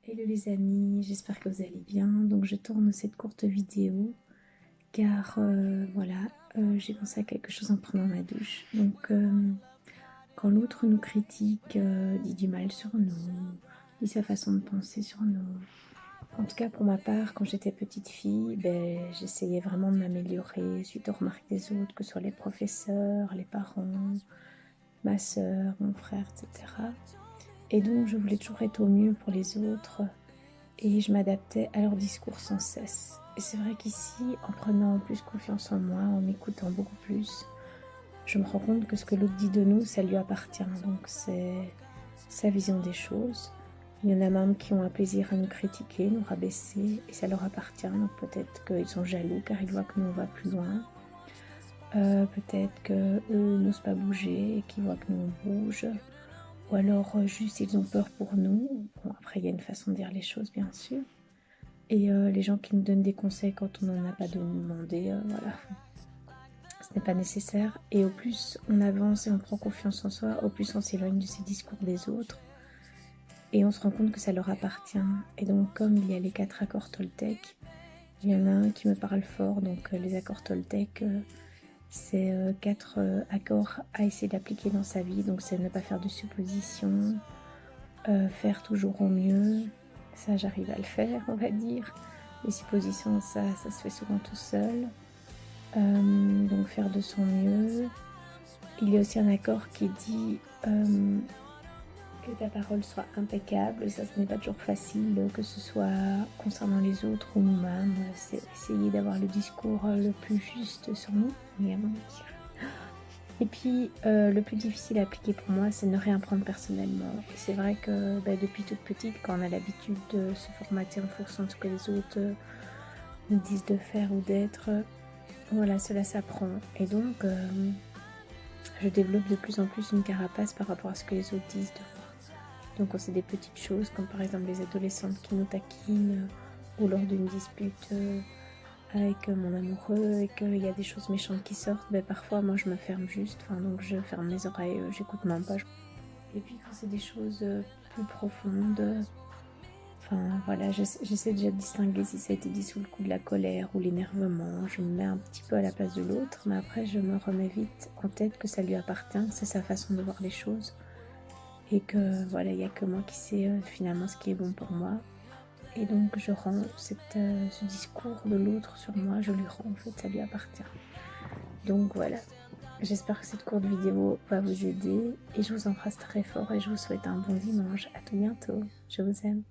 Hello les amis, j'espère que vous allez bien. Donc je tourne cette courte vidéo car voilà, j'ai pensé à quelque chose en prenant ma douche. Donc quand l'autre nous critique, dit du mal sur nous, dit sa façon de penser sur nous. En tout cas pour ma part, quand j'étais petite fille, j'essayais vraiment de m'améliorer suite aux remarques des autres, que ce soit les professeurs, les parents, ma soeur, mon frère, etc. Et donc je voulais toujours être au mieux pour les autres. Et je m'adaptais à leur discours sans cesse. Et c'est vrai qu'ici, en prenant plus confiance en moi, en m'écoutant beaucoup plus, je me rends compte que ce que l'autre dit de nous, ça lui appartient. Donc c'est sa vision des choses. Il y en a même qui ont un plaisir à nous critiquer, nous rabaisser, et ça leur appartient. Donc peut-être qu'ils sont jaloux car ils voient que nous on va plus loin. Peut-être qu'eux n'osent pas bouger et qu'ils voient que nous on bouge. Ou alors juste ils ont peur pour nous. Bon, après il y a une façon de dire les choses bien sûr. Et les gens qui nous donnent des conseils quand on n'en a pas demandé, voilà, ce n'est pas nécessaire. Et au plus on avance et on prend confiance en soi, au plus on s'éloigne de ces discours des autres. Et on se rend compte que ça leur appartient. Et donc comme il y a les 4 accords Toltec, il y en a un qui me parle fort. Donc les accords Toltec, c'est 4 accords à essayer d'appliquer dans sa vie. Donc c'est ne pas faire de suppositions, faire toujours au mieux. Ça j'arrive à le faire, on va dire. Les suppositions, ça se fait souvent tout seul. Donc faire de son mieux. Il y a aussi un accord qui dit que ta parole soit impeccable. Ça, ce n'est pas toujours facile, que ce soit concernant les autres ou nous-mêmes. C'est essayer d'avoir le discours le plus juste sur nous, également. Et puis, le plus difficile à appliquer pour moi, c'est ne rien prendre personnellement. Et c'est vrai que depuis toute petite, quand on a l'habitude de se formater en fonction de ce que les autres nous disent de faire ou d'être, voilà, cela s'apprend. Et donc, je développe de plus en plus une carapace par rapport à ce que les autres disent de moi. Donc, quand c'est des petites choses, comme par exemple les adolescentes qui nous taquinent, ou lors d'une dispute avec mon amoureux et qu'il y a des choses méchantes qui sortent, parfois moi je me ferme juste, donc je ferme mes oreilles, j'écoute même pas. Et puis quand c'est des choses plus profondes, voilà, j'essaie déjà de distinguer si ça a été dit sous le coup de la colère ou l'énervement. Je me mets un petit peu à la place de l'autre, mais après je me remets vite en tête que ça lui appartient, c'est sa façon de voir les choses. Et que voilà, il n'y a que moi qui sais finalement ce qui est bon pour moi. Et donc je rends ce discours de l'autre sur moi, je lui rends, en fait, ça lui appartient. Donc voilà, j'espère que cette courte vidéo va vous aider et je vous embrasse très fort et je vous souhaite un bon dimanche. À tout bientôt, je vous aime.